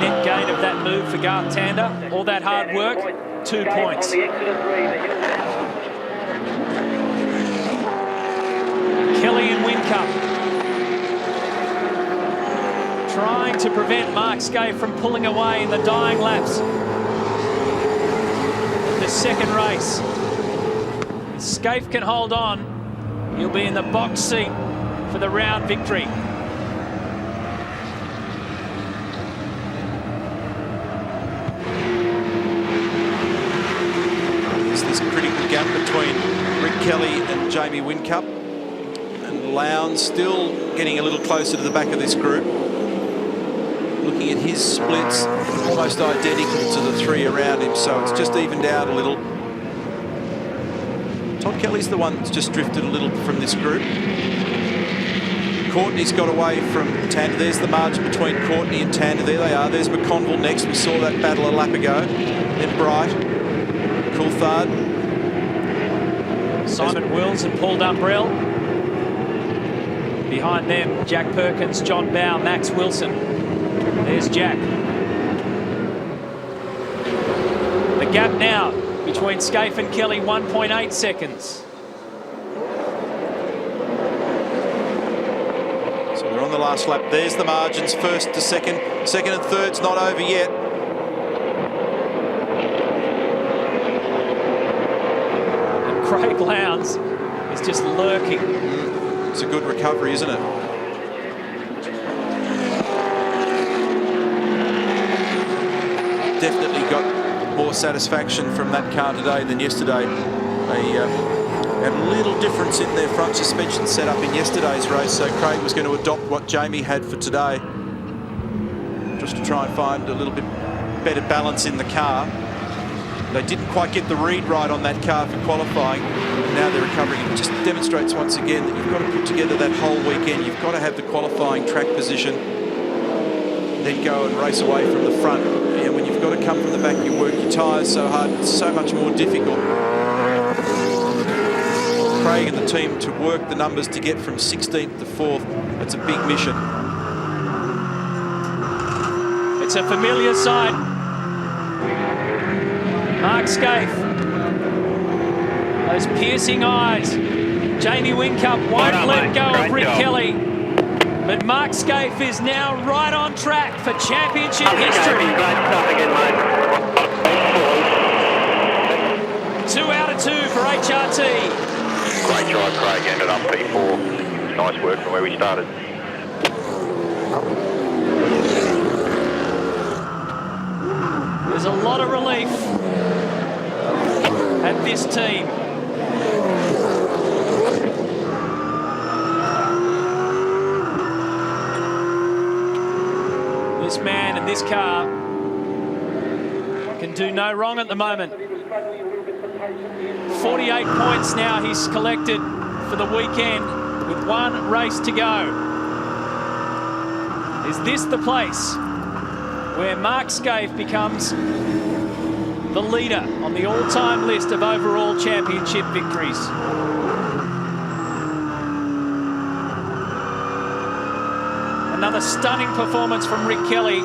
Net gain of that move for Garth Tander. All that hard work 2 points. Kelly and Whincup trying to prevent Mark Skaife from pulling away in the dying laps of the second race. If Skaife can hold on, he'll be in the box seat for the round victory. There's this critical gap between Rick Kelly and Jamie Whincup, and Lowndes still getting a little closer to the back of this group. Looking at his splits, almost identical to the three around him, so it's just evened out a little. Todd Kelly's the one that's just drifted a little from this group. Courtney's got away from Tander. There's the margin between Courtney and Tander. There they are. There's McConville next. We saw that battle a lap ago. Then Bright, Coulthard, Simon Wills and Paul Dumbrell. Behind them, Jack Perkins, John Bowe, Max Wilson. There's Jack. The gap now between Skaife and Kelly, 1.8 seconds. So we're on the last lap. There's the margins, first to second. Second and third's not over yet. And Craig Lowndes is just lurking. It's a good recovery, isn't it? Definitely got more satisfaction from that car today than yesterday. They had a little difference in their front suspension setup in yesterday's race, so Craig was going to adopt what Jamie had for today, just to try and find a little bit better balance in the car. They didn't quite get the read right on that car for qualifying. Now they're recovering. It just demonstrates once again that you've got to put together that whole weekend. You've got to have the qualifying track position, then go and race away from the front. And when you've got to come from the back, you work your tyres so hard, it's so much more difficult. Craig and the team to work the numbers to get from 16th to 4th, that's a big mission. It's a familiar sight. Mark Skaife. Those piercing eyes. Jamie Whincup won't let go of Rick Kelly. But Mark Skaife is now right on track for championship history. 2 out of 2 for HRT. Great drive, Craig. Ended up P4. Nice work from where we started. There's a lot of relief at this team. This man and this car can do no wrong at the moment. 48 points now he's collected for the weekend with 1 race to go. Is this the place where Mark Skaife becomes the leader on the all-time list of overall championship victories? Another stunning performance from Rick Kelly.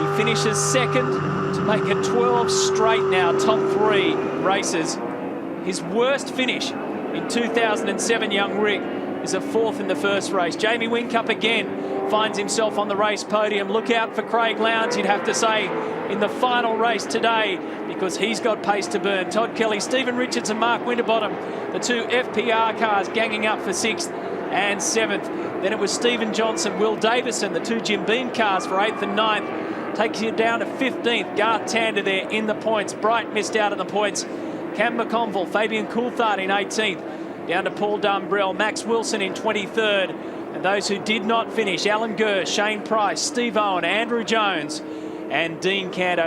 He finishes second to make it 12 straight now, top 3 races. His worst finish in 2007, young Rick, is a 4th in the first race. Jamie Whincup again finds himself on the race podium. Look out for Craig Lowndes, you'd have to say, in the final race today, because he's got pace to burn. Todd Kelly, Stephen Richards and Mark Winterbottom, the 2 FPR cars ganging up for 6th and 7th. Then it was Stephen Johnson, Will Davison, the 2 Jim Beam cars for 8th and 9th. Takes you down to 15th. Garth Tander there in the points. Bright missed out of the points. Cam McConville, Fabian Coulthard in 18th. Down to Paul Dumbrell, Max Wilson in 23rd. And those who did not finish, Alan Gurr, Shane Price, Steve Owen, Andrew Jones and Dean Cantor.